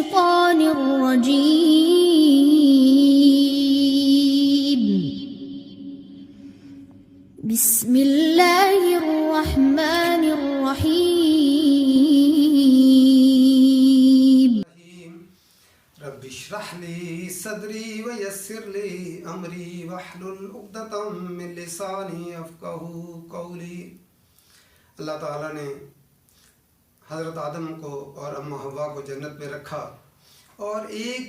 الشيطان الرجيم بسم الله الرحمن الرحيم رب اشرح لي صدري ويسر لي امري واحلل عقدة من لساني يفقهوا قولي۔ اللہ تعالیٰ نے حضرت آدم کو اور اماں حوا کو جنت میں رکھا اور ایک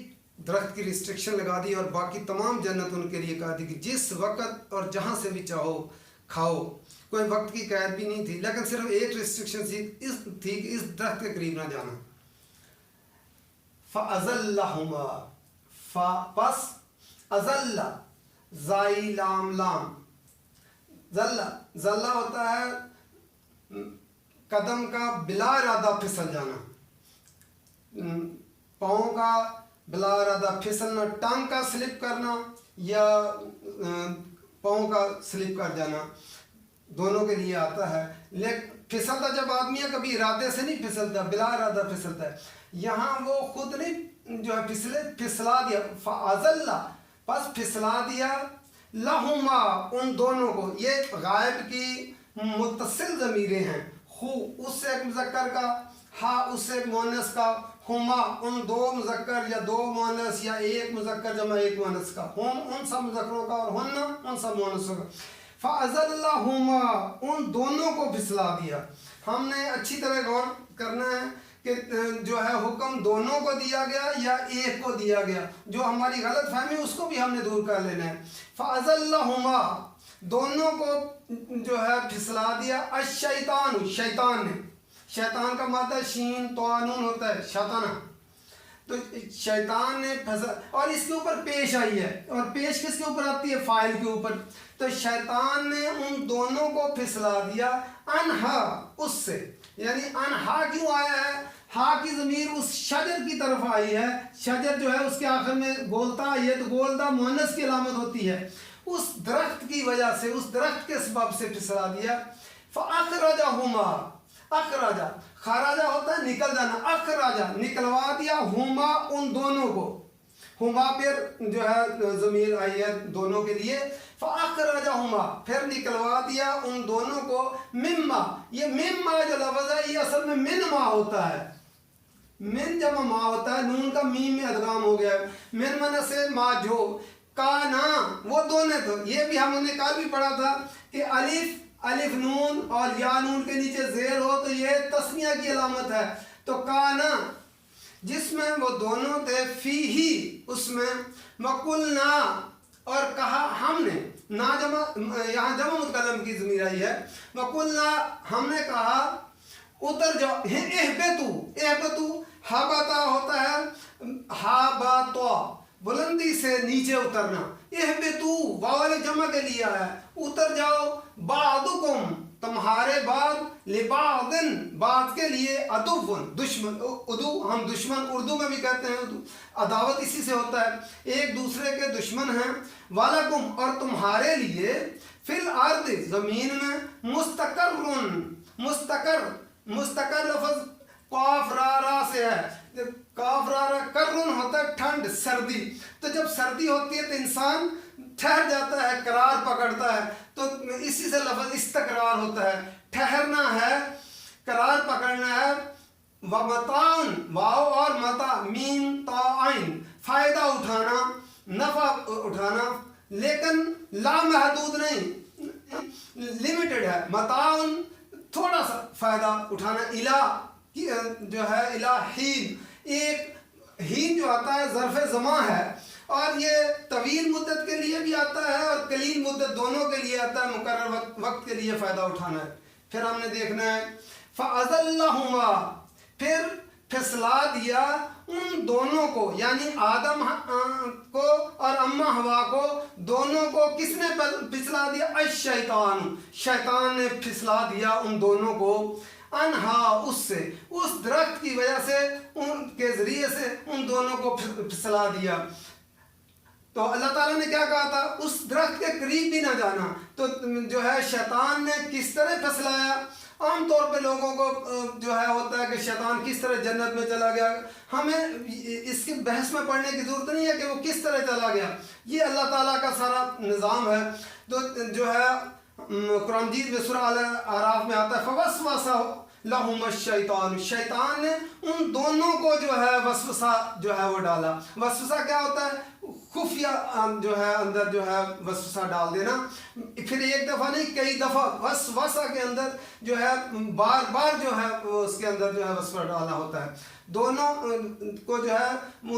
درخت کی ریسٹرکشن لگا دی اور باقی تمام جنت ان کے لیے کہا دی کہ جس وقت اور جہاں سے بھی چاہو کھاؤ، کوئی وقت کی قید بھی نہیں تھی، لیکن صرف ایک ریسٹرکشن تھی کہ اس درخت کے قریب نہ جانا۔ فَأَزَلَّهُمَا پس ازل زائی لام لام زلہ ہوتا ہے قدم کا بلا ارادہ پھسل جانا، پاؤں کا بلا ارادہ پھسلنا، ٹانگ کا سلپ کرنا یا پاؤں کا سلپ کر جانا، دونوں کے لیے آتا ہے۔ لیکن پھسلتا جب آدمی ہے کبھی ارادے سے نہیں پھسلتا، بلا ارادہ پھسلتا ہے۔ یہاں وہ خود نہیں جو ہے پھسلا دیا، فَأَزَلَّ پس پھسلا دیا لَهُمَا ان دونوں کو۔ یہ غائب کی متصل ضمیریں ہیں، خو اس سے ایک مذکر کا، ہا اس سے ایک مؤنث کا، ہما ان دو مذکر یا دو مؤنث یا ایک مذکر جمع ایک مؤنث کا، ہم ان سب مذکروں کا اور ہن ان سب مؤنثوں کا۔ فَأَزَلَّهُمَا ان دونوں کو پھسلا دیا۔ ہم نے اچھی طرح غور کرنا ہے کہ جو ہے حکم دونوں کو دیا گیا یا ایک کو دیا گیا، جو ہماری غلط فہمی اس کو بھی ہم نے دور کر لینا ہے۔ فَأَزَلَّهُمَا دونوں کو جو ہے پھسلا دیا، الشیطان شیطان نے، شیطان کا مادہ شین توانون ہوتا ہے شیطانہ، تو شیطان نے اور اس کے اوپر پیش آئی ہے، اور پیش کس کے اوپر آتی ہے؟ فاعل کے اوپر۔ تو شیطان نے ان دونوں کو پھسلا دیا انہا اس سے، یعنی انہا کیوں آیا ہے؟ ہا کی ضمیر اس شجر کی طرف آئی ہے، شجر جو ہے اس کے آخر میں گولتا، یہ تو گولدہ مؤنث کی علامت ہوتی ہے، اس درخت کی وجہ سے، اس درخت کے سبب سے پھسلا دیا۔ فَأَخْرَجَهُمَا اخراجہ، خراجہ ہوتا ہے نکل جانا، اخراجہ نکلوا دیا، ہما ان دونوں کو، ہما پھر جو ہے ضمیر آئی ہے دونوں کے لیے، فَأَخْرَجَهُمَا پھر نکلوا دیا ان دونوں کو، مما یہ مما جو لفظ ہے یہ اصل میں من ما ہوتا ہے، من جمع ما ہوتا ہے، نون کا میم میں ادغام ہو گیا ہے، من من سے ما جو کانا وہ دونوں تو، یہ بھی ہم نے کل بھی پڑھا تھا کہ الف نون اور یا نون کے نیچے زیر ہو تو یہ تسنیہ کی علامت ہے، تو کانا جس میں وہ دونوں تھے، فی ہی اس میں، وَقُلْنَا اور کہا ہم نے، نا جمع یہاں جمع متکلم کی ضمیر آئی ہے، وَقُلْنَا ہم نے کہا اتر جاؤ، اہبتو ہابتا ہوتا ہے ہابتا بلندی سے نیچے اترنا، اہبتو واو جمع کے لیے ہے، اتر جاؤ، بعضکم تمہارے بعد، لبعضن بعض کے لیے، عدوٌ دشمن، عدو ہم دشمن اردو میں بھی کہتے ہیں، عداوت اسی سے ہوتا ہے، ایک دوسرے کے دشمن ہیں، وَلَكُمْ اور تمہارے لیے، فی الارض زمین میں، مستقر لفظ قاف را را سے ہے، قاف را را کرن ہوتا ہے ٹھنڈ سردی، تو جب سردی ہوتی ہے تو انسان ٹھہر جاتا ہے، قرار پکڑتا ہے، تو اسی سے لفظ استقرار ہوتا ہے، ٹھہرنا ہے، قرار پکڑنا ہے، وَمَتَاعٌ واو اور متا میم تا عین فائدہ اٹھانا، نفع اٹھانا، لیکن لا محدود نہیں، لمیٹڈ ہے، متاعٌ تھوڑا سا فائدہ اٹھانا، الہ جو ہے الہ حین، ایک ہین جو آتا ہے ظرف زمان ہے، اور یہ طویل مدت کے لیے بھی آتا ہے اور قلیل مدت دونوں کے لیے آتا ہے، مقرر وقت کے لیے فائدہ اٹھانا ہے۔ پھر ہم نے دیکھنا ہے فَأَزَلَّهُمَا پھر پھسلا دیا ان دونوں کو، یعنی آدم کو اور اماں حوا کو، دونوں کو کس نے پھسلا دیا؟ الشیطان شیطان نے پھسلا دیا ان دونوں کو، انہا اس سے، اس درخت کی وجہ سے، ان کے ذریعے سے ان دونوں کو پھسلا دیا۔ تو اللہ تعالیٰ نے کیا کہا تھا؟ اس درخت کے قریب بھی نہ جانا، تو جو ہے شیطان نے کس طرح پھسلایا؟ عام طور پہ لوگوں کو جو ہے ہوتا ہے کہ شیطان کس طرح جنت میں چلا گیا، ہمیں اس کی بحث میں پڑھنے کی ضرورت نہیں ہے کہ وہ کس طرح چلا گیا، یہ اللہ تعالیٰ کا سارا نظام ہے۔ تو جو ہے قرآن مجید میں سورہ الاعراف میں آتا ہے فوسوس لہم الشیطان، شیطان نے ان دونوں کو جو ہے وسوسہ جو ہے وہ ڈالا۔ وسوسہ کیا ہوتا ہے؟ خفیہ جو ہے اندر جو ہے وسوسہ ڈال دینا، پھر ایک دفعہ نہیں کئی دفعہ وسوسہ کے اندر جو ہے بار بار جو ہے اس کے اندر جو ہے وسوسہ ڈالنا ہوتا ہے۔ دونوں کو جو ہے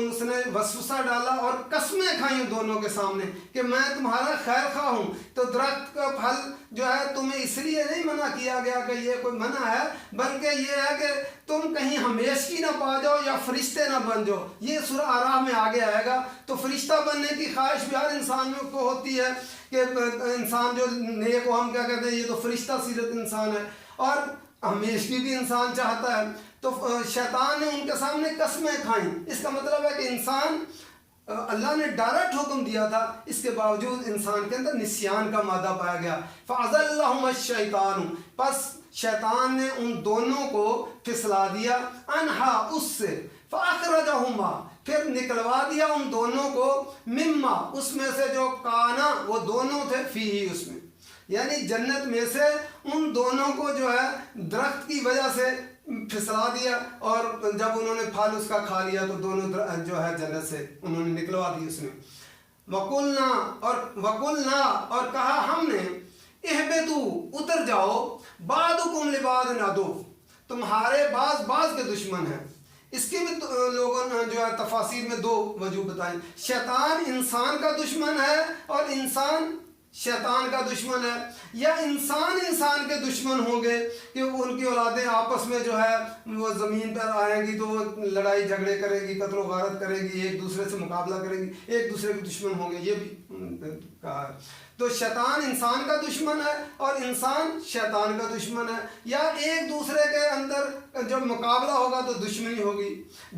اس نے وسوسہ ڈالا اور قسمیں کھائیں دونوں کے سامنے کہ میں تمہارا خیر خواہ ہوں، تو درخت کا پھل جو ہے تمہیں اس لیے نہیں منع کیا گیا کہ یہ کوئی منع ہے، بلکہ یہ ہے کہ تم کہیں ہمیشگی نہ پا جاؤ یا فرشتے نہ بن جاؤ۔ یہ سورہ اعراف میں آگے آئے گا۔ تو فرشتہ بننے کی خواہش بھی ہر انسان کو ہوتی ہے کہ انسان جو نیک ہو، ہم کیا کہتے ہیں یہ تو فرشتہ سیرت انسان ہے، اور ہمیشگی بھی انسان چاہتا ہے۔ تو شیطان نے ان کے سامنے قسمیں کھائیں، اس کا مطلب ہے کہ انسان اللہ نے ڈائریکٹ حکم دیا تھا، اس کے باوجود انسان کے اندر نسیان کا مادہ پایا گیا۔ فَأَزَلَّهُمَ الشَّيْطَانُ، پس شیطان نے ان دونوں کو پھسلا دیا، انہا اس سے، فَأَخْرَجَهُمَا، پھر نکلوا دیا ان دونوں کو، مما، اس میں سے جو کانا وہ دونوں تھے، فیہی، اس میں، یعنی جنت میں سے ان دونوں کو جو ہے درخت کی وجہ سے پھسلا دیا، اور جب انہوں نے پھل اس کا کھا لیا تو دونوں جو ہے جنت سے انہوں نے نکلوا دی اس میں۔ وَقُلْنَا، اور کہا ہم نے، اِهْبِطُوا، اتر جاؤ، بَعْضُكُمْ لِبَعْضٍ عَدُوٌّ، تمہارے بعض کے دشمن ہیں۔ اس کی بھی لوگوں نے جو ہے تفاسیر میں دو وجہ بتائیں، شیطان انسان کا دشمن ہے اور انسان شیطان کا دشمن ہے، یا انسان کے دشمن ہوں گے کہ ان کی اولادیں آپس میں جو ہے وہ زمین پر آئیں گی تو وہ لڑائی جھگڑے کرے گی، قتل و غارت کرے گی، ایک دوسرے سے مقابلہ کرے گی، ایک دوسرے کے دشمن ہوں گے، یہ بھی کہا ہے۔ تو شیطان انسان کا دشمن ہے اور انسان شیطان کا دشمن ہے، یا ایک دوسرے کے اندر جب مقابلہ ہوگا تو دشمنی ہوگی۔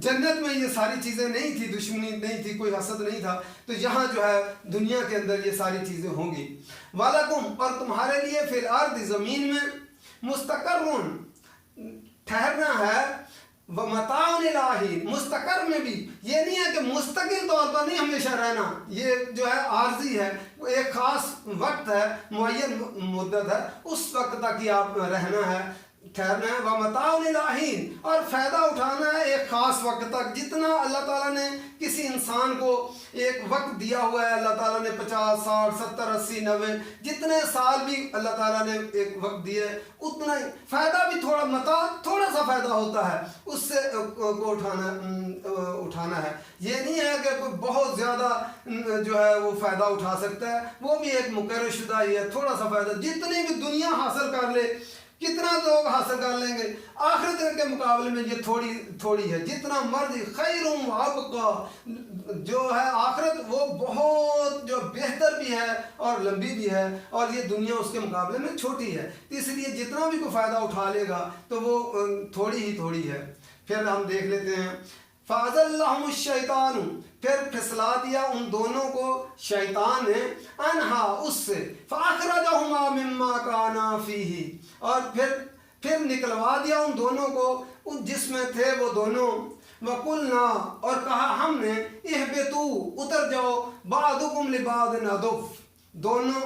جنت میں یہ ساری چیزیں نہیں تھی، دشمنی نہیں تھی، کوئی حسد نہیں تھا، تو یہاں جو ہے دنیا کے اندر یہ ساری چیزیں ہوں گی۔ وَلَكُمْ، اور تمہارے لیے فی الارض، زمین میں، مستقرٌ، ٹھہرنا ہے، وَمَتَاعٌ إِلَىٰ حِینٍ، مستقر میں بھی یہ نہیں ہے کہ مستقل طور پر نہیں ہمیشہ رہنا، یہ جو ہے عارضی ہے، ایک خاص وقت ہے، معین مدت ہے، اس وقت تک ہی آپ رہنا ہے، ٹھہرنا ہے۔ وَمَتَاعٌ إِلَىٰ حِینٍ، اور فائدہ اٹھانا ہے ایک خاص وقت تک، جتنا اللہ تعالیٰ نے کسی انسان کو ایک وقت دیا ہوا ہے، اللہ تعالیٰ نے 50 60 70 80 90 جتنے سال بھی اللہ تعالیٰ نے ایک وقت دیا ہے، اتنا ہی فائدہ بھی تھوڑا سا فائدہ ہوتا ہے، اس سے کو اٹھانا ہے۔ یہ نہیں ہے کہ کوئی بہت زیادہ جو ہے وہ فائدہ اٹھا سکتا ہے، وہ بھی ایک مقرر شدہ ہی ہے، تھوڑا سا فائدہ، جتنی بھی دنیا حاصل کر لے، کتنا لوگ حاصل کر لیں گے، آخرت کے مقابلے میں یہ تھوڑی ہے، جتنا مرضی، خیر وابقا، جو ہے آخرت وہ بہت جو بہتر بھی ہے اور لمبی بھی ہے، اور یہ دنیا اس کے مقابلے میں چھوٹی ہے، اس لیے جتنا بھی کوئی فائدہ اٹھا لے گا تو وہ تھوڑی ہے۔ پھر ہم دیکھ لیتے ہیں، فَأَزَلَّهُمُ الشَّيْطَانُ، پھر پھسلا دیا ان دونوں کو شیطان نے، انہا، اس سے، فَأَخْرَجَهُمَا مِمَّا كَانَا فِيهِ، اور پھر نکلوا دیا ان دونوں کو جس میں تھے وہ دونوں۔ وَقُلْنَا، اور کہا ہم نے، اِهْبِطُوا، اتر جاؤ، بَعْضُكُمْ لِبَعْضٍ عَدُوٌّ، دونوں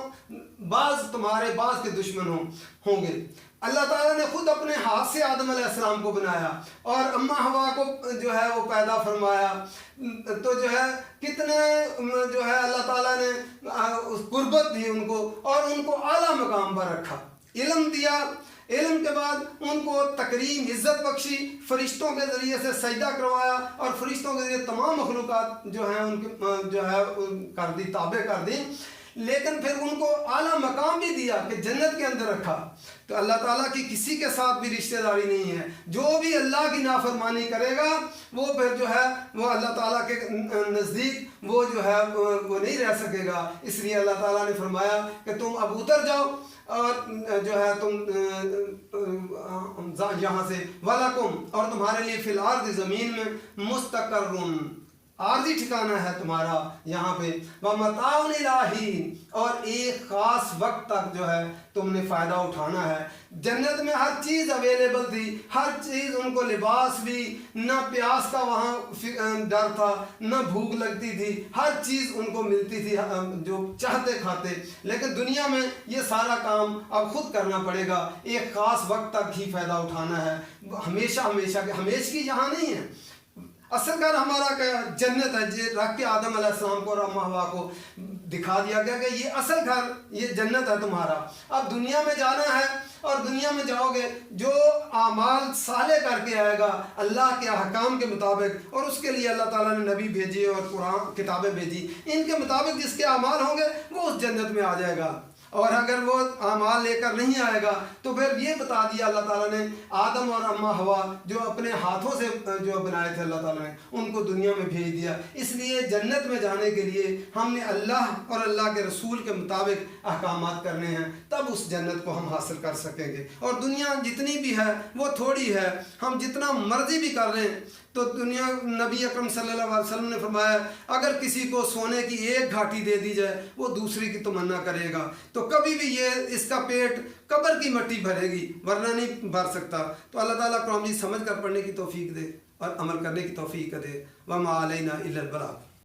بعض تمہارے بعض کے دشمن ہوں گے۔ اللہ تعالیٰ نے خود اپنے ہاتھ سے آدم علیہ السلام کو بنایا اور اماں حوا کو جو ہے وہ پیدا فرمایا، تو جو ہے کتنے جو ہے اللہ تعالیٰ نے قربت دی ان کو اور ان کو اعلیٰ مقام پر رکھا، علم دیا، علم کے بعد ان کو تکریم، عزت بخشی، فرشتوں کے ذریعے سے سجدہ کروایا اور فرشتوں کے ذریعے تمام مخلوقات جو ہیں ان کے جو ہے کر دی، تابع کر دی، لیکن پھر ان کو اعلیٰ مقام بھی دیا کہ جنت کے اندر رکھا۔ تو اللہ تعالیٰ کی کسی کے ساتھ بھی رشتہ داری نہیں ہے، جو بھی اللہ کی نافرمانی کرے گا وہ پھر جو ہے وہ اللہ تعالیٰ کے نزدیک وہ جو ہے وہ نہیں رہ سکے گا، اس لیے اللہ تعالیٰ نے فرمایا کہ تم اب اتر جاؤ اور جو ہے تم یہاں سے، وَلَكُمْ، اور تمہارے لیے فی الارض، زمین میں، مستقرٌ، عارضی ٹھکانہ ہے تمہارا یہاں پہ، وَمَتَاعٌ إِلَىٰ حِینٍ، اور ایک خاص وقت تک جو ہے تم نے فائدہ اٹھانا ہے۔ جنت میں ہر چیز اویلیبل تھی، ہر چیز، ان کو لباس بھی، نہ پیاس کا وہاں ڈر تھا، نہ بھوک لگتی تھی، ہر چیز ان کو ملتی تھی جو چاہتے کھاتے۔ لیکن دنیا میں یہ سارا کام اب خود کرنا پڑے گا، ایک خاص وقت تک ہی فائدہ اٹھانا ہے، ہمیشگی یہاں نہیں ہے۔ اصل گھر ہمارا کیا جنت ہے، رکھ کے آدم علیہ السلام کو اور اماں ہوا کو دکھا دیا گیا کہ یہ اصل گھر، یہ جنت ہے تمہارا۔ اب دنیا میں جانا ہے، اور دنیا میں جاؤ گے جو اعمال صالح کر کے آئے گا اللہ کے احکام کے مطابق، اور اس کے لیے اللہ تعالیٰ نے نبی بھیجے اور قرآن کتابیں بھیجی، ان کے مطابق جس کے اعمال ہوں گے وہ اس جنت میں آ جائے گا۔ اور اگر وہ اعمال لے کر نہیں آئے گا تو پھر یہ بتا دیا اللہ تعالیٰ نے، آدم اور اماں ہوا جو اپنے ہاتھوں سے جو بنائے تھے اللہ تعالیٰ نے، ان کو دنیا میں بھیج دیا۔ اس لیے جنت میں جانے کے لیے ہم نے اللہ اور اللہ کے رسول کے مطابق احکامات کرنے ہیں، تب اس جنت کو ہم حاصل کر سکیں گے۔ اور دنیا جتنی بھی ہے وہ تھوڑی ہے، ہم جتنا مرضی بھی کر لیں تو دنیا، نبی اکرم صلی اللہ علیہ وسلم نے فرمایا اگر کسی کو سونے کی ایک گھاٹی دے دی جائے وہ دوسری کی تمنا کرے گا، تو کبھی بھی یہ اس کا پیٹ قبر کی مٹی بھرے گی ورنہ نہیں بھر سکتا۔ تو اللہ تعالیٰ قرآن مجید سمجھ کر پڑھنے کی توفیق دے اور عمل کرنے کی توفیق دے۔ وما علینا الا البلاغ۔